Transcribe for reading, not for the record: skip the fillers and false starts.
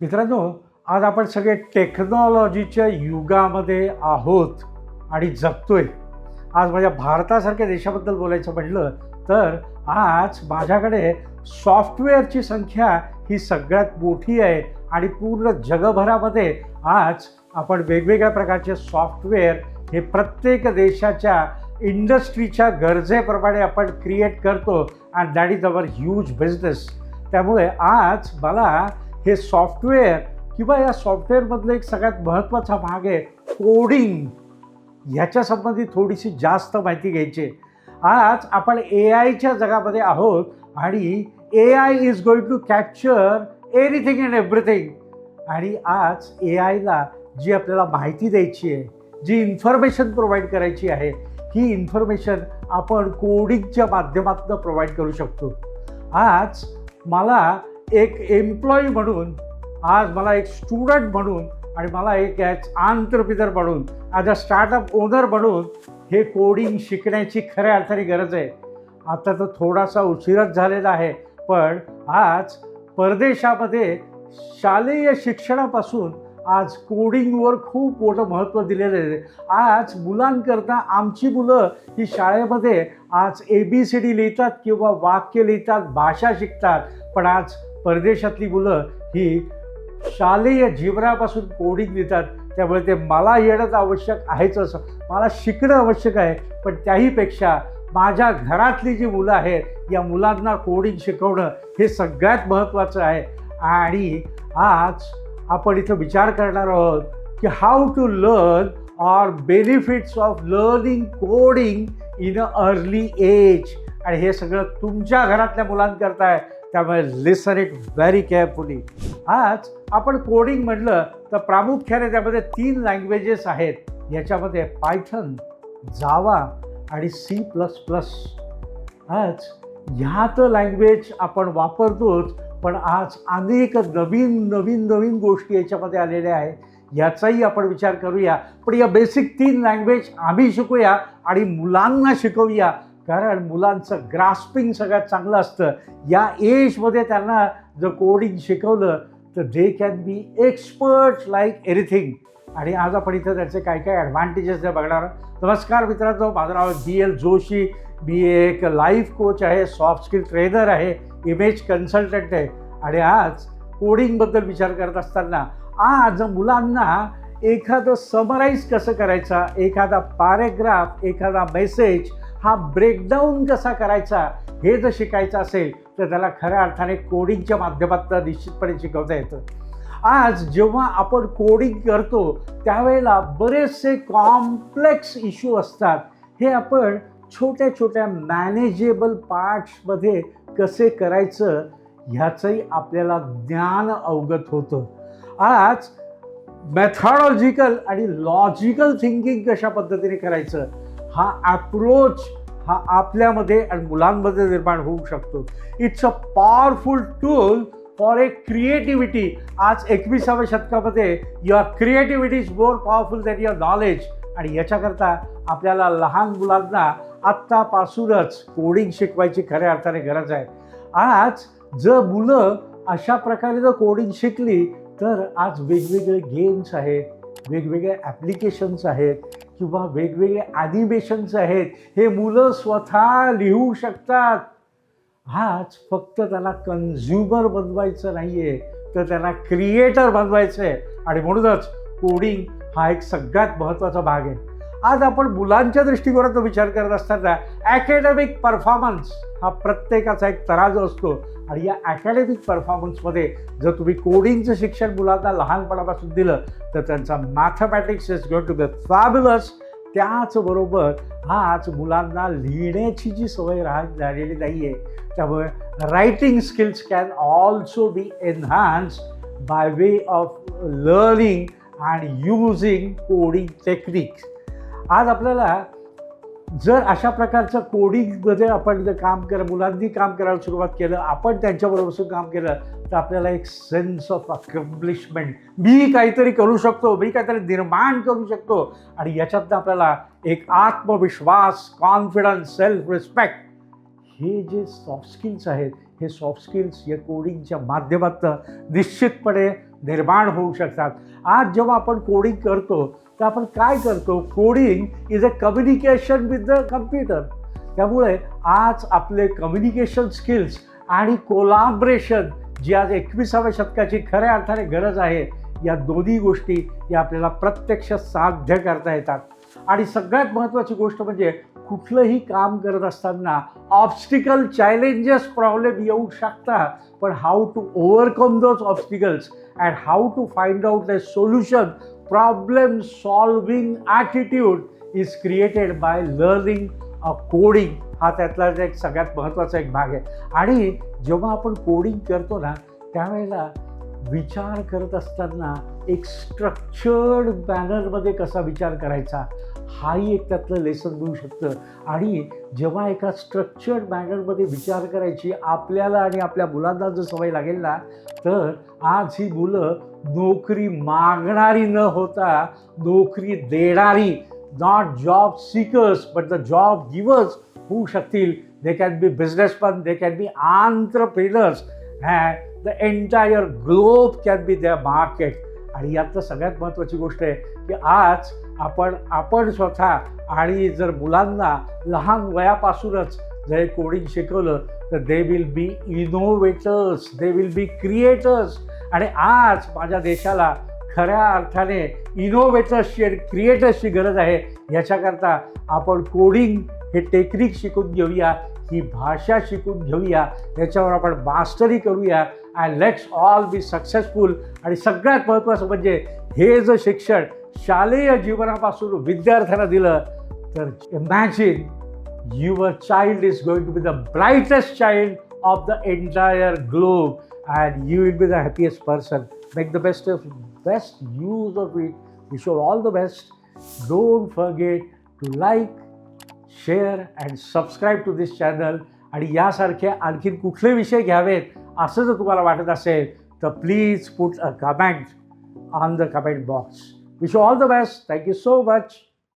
मित्रांनो, आज आपण सगळे टेक्नॉलॉजीच्या युगामध्ये आहोत आणि जगतोय. आज माझ्या भारतासारख्या देशाबद्दल बोलायचं म्हटलं तर आज माझ्याकडे सॉफ्टवेअरची संख्या ही सगळ्यात मोठी आहे आणि पूर्ण जगभरामध्ये आज आपण वेगवेगळ्या प्रकारचे सॉफ्टवेअर हे प्रत्येक देशाच्या इंडस्ट्रीच्या गरजेप्रमाणे आपण क्रिएट करतो and that is our huge business. त्यामुळे आज मला हे सॉफ्टवेअर किंवा या सॉफ्टवेअरमधलं एक सगळ्यात महत्त्वाचा भाग आहे कोडिंग, ह्याच्या संबंधी थोडीशी जास्त माहिती घ्यायची. आज आपण AIच्या जगामध्ये आहोत आणि AI is going to capture anything and everything. आणि आज AIला जी आपल्याला माहिती द्यायची आहे, जी इन्फॉर्मेशन प्रोव्हाइड करायची आहे, ही इन्फॉर्मेशन आपण कोडिंगच्या माध्यमातून प्रोव्हाइड करू शकतो. आज मला एक एम्प्लॉई म्हणून, आज मला एक स्टुडंट म्हणून आणि मला एक एंटरप्रेन्योर म्हणून, ॲज अ स्टार्टअप ओनर म्हणून हे कोडिंग शिकण्याची खऱ्या अर्थाने गरज आहे. आता तर थोडासा उशीरच झालेला आहे, पण आज परदेशामध्ये शालेय शिक्षणापासून आज कोडिंगवर खूप मोठं महत्त्व दिलेलं आहे. आज मुलांकरता आमची मुलं ही शाळेमध्ये आज ABCD लिहितात किंवा वाक्य लिहितात, भाषा शिकतात, पण आज परदेशातली मुलं ही शालेय जीवनापासून कोडिंग लिहितात. त्यामुळे ते मला येणं आवश्यक आहेच, असं मला शिकणं आवश्यक आहे, पण त्याहीपेक्षा माझ्या घरातली जी मुलं आहेत या मुलांना कोडिंग शिकवणं हे सगळ्यात महत्त्वाचं आहे. आणि आज आपण इथं विचार करणार आहोत की how to learn or benefits of learning coding in a early age. आणि हे सगळं तुमच्या घरातल्या मुलांकरता आहे, त्यामुळे लिसन इट व्हेरी केअरफुली. आज आपण कोडिंग म्हटलं तर प्रामुख्याने त्यामध्ये 3 लँग्वेजेस आहेत. याच्यामध्ये पायथन, जावा आणि C++. आज ह्या तर लँग्वेज आपण वापरतोच, पण आज अनेक नवीन गोष्टी याच्यामध्ये आलेल्या आहेत, याचाही आपण विचार करूया. पण या बेसिक 3 लँग्वेज आम्ही शिकूया आणि मुलांना शिकवूया, कारण मुलांचं ग्रास्पिंग सगळ्यात चांगलं असतं. या एजमध्ये त्यांना जर कोडिंग शिकवलं तर दे can B expert like anything. आणि आज आपण इथं त्याचे काय काय ॲडव्हान्टेजेस ते बघणार. नमस्कार मित्रांनो, माझं नाव BL जोशी. मी एक लाईफ कोच आहे, सॉफ्ट स्किल ट्रेनर आहे, इमेज कन्सल्टंट आहे. आणि आज कोडिंगबद्दल विचार करत असताना आज मुलांना एखादं समराईज कसं करायचा, एखादा पॅरेग्राफ, एखादा मेसेज हा ब्रेकडाऊन कसा करायचा हे जर शिकायचं असेल तर त्याला खऱ्या अर्थाने कोडिंगच्या माध्यमातून निश्चितपणे शिकवता येतं. आज जेव्हा आपण कोडिंग करतो त्यावेळेला बरेचसे कॉम्प्लेक्स इश्यू असतात. हे आपण छोट्या छोट्या मॅनेजेबल पार्ट्समध्ये कसे करायचं ह्याचंही आपल्याला ज्ञान अवगत होतं. आज मेथॉडॉजिकल आणि लॉजिकल थिंकिंग कशा पद्धतीने करायचं हा अप्रोच हा आपल्यामध्ये आणि मुलांमध्ये निर्माण होऊ शकतो. It's a powerful tool for a creativity. आज 21व्या शतकामध्ये your creativity is more powerful than your knowledge. आणि याच्याकरता आपल्याला लहान मुलांना आत्तापासूनच कोडिंग शिकवायची खऱ्या अर्थाने गरज आहे. आज जर मुलं अशा प्रकारे जर कोडिंग शिकली तर आज वेगवेगळे गेम्स आहेत, वेगवेगळे ॲप्लिकेशन्स आहेत किंवा वेगवेगळे ॲनिमेशन्स आहेत, हे मुलं स्वतः लिहू शकतात. आज फक्त त्यांना कन्झ्युमर बनवायचं नाही आहे, तर त्यांना क्रिएटर बनवायचं आहे. आणि म्हणूनच कोडिंग हा एक सगळ्यात महत्त्वाचा भाग आहे. आज आपण मुलांच्या दृष्टिकोनातून विचार करत असताना ॲकॅडमिक परफॉर्मन्स हा प्रत्येकाचा एक तराजू असतो. आणि या ॲकॅडमिक परफॉर्मन्समध्ये जर तुम्ही कोडिंगचं शिक्षण मुलांना लहानपणापासून दिलं तर त्यांचा mathematics is going to be fabulous. त्याचबरोबर आज मुलांना लिहिण्याची जी सवय झालेली नाही आहे, त्यामुळे writing skills can also be enhanced by way of learning and using coding techniques. आज आपल्याला जर अशा प्रकारचं कोडिंगमध्ये आपण जर मुलांनी काम करायला सुरुवात केलं, आपण त्यांच्याबरोबर काम केलं तर आपल्याला एक सेन्स ऑफ अकम्प्लिशमेंट, मी काहीतरी करू शकतो, मी काहीतरी निर्माण करू शकतो. आणि याच्यातनं आपल्याला एक आत्मविश्वास, कॉन्फिडन्स, सेल्फ रिस्पेक्ट, हे जे सॉफ्ट स्किल्स आहेत हे सॉफ्ट स्किल्स या कोडिंगच्या माध्यमातून निश्चितपणे निर्माण होऊ शकतात. आज जेव्हा आपण कोडिंग करतो तर आपण काय करतो, coding is a communication with the computer. त्यामुळे आज आपले कम्युनिकेशन स्किल्स आणि कोलॅबोरेशन जी आज 21व्या शतकाची खऱ्या अर्थाने गरज आहे, या दोन्ही गोष्टी या आपल्याला प्रत्यक्ष साध्य करता येतात. आणि सगळ्यात महत्त्वाची गोष्ट म्हणजे कुठलंही काम करत असताना ऑब्स्टिकल, चॅलेंजेस, प्रॉब्लेम येऊ शकतात, पण how to overcome those obstacles and how to find out the solution, problem solving attitude is created by learning a coding. हा त्यातला एक सगळ्यात महत्त्वाचा एक भाग आहे. आणि जेव्हा आपण कोडिंग करतो ना, त्यावेळेला विचार करत असताना एक स्ट्रक्चर्ड मॅनरमध्ये कसा विचार करायचा, हाही एक त्यातलं लेसन मिळू शकतं. आणि जेव्हा एका स्ट्रक्चर्ड मॅनरमध्ये विचार करायची आपल्याला आणि आपल्या मुलांना जर सवय लागेल ना, तर आज ही मुलं नोकरी मागणारी न होता नोकरी देणारी, not job seekers but the job givers होऊ शकतील. They can be businessman, they can be entrepreneurs, and the entire globe can be their market. आणि यातलं सगळ्यात महत्त्वाची गोष्ट आहे की आज आपण स्वतः आणि जर मुलांना लहान वयापासूनच जर कोडिंग शिकवलं तर they will be innovators, they will be creators. आणि आज माझ्या देशाला खऱ्या अर्थाने इनोव्हेटर्सची आणि क्रिएटर्सची गरज आहे. याच्याकरता आपण कोडिंग हे टेक्निक शिकून घेऊया, ही भाषा शिकून घेऊया, याच्यावर आपण मास्टरी करूया, and let's all be successful. आणि सगळ्यात महत्त्वाचं म्हणजे हे जर शिक्षण शालेय जीवनापासून विद्यार्थ्यांना दिलं तर imagine your child is going to be the brightest child of the entire globe and you will be the happiest person. Make the best use of it. Wish you all the best. Don't forget to like, share and subscribe to this channel. आणि यासारखे आणखीन कुठले विषय घ्यावेत असं जर तुम्हाला वाटत असेल तर please put a comment on the comment box. Wish you all the best. Thank you so much.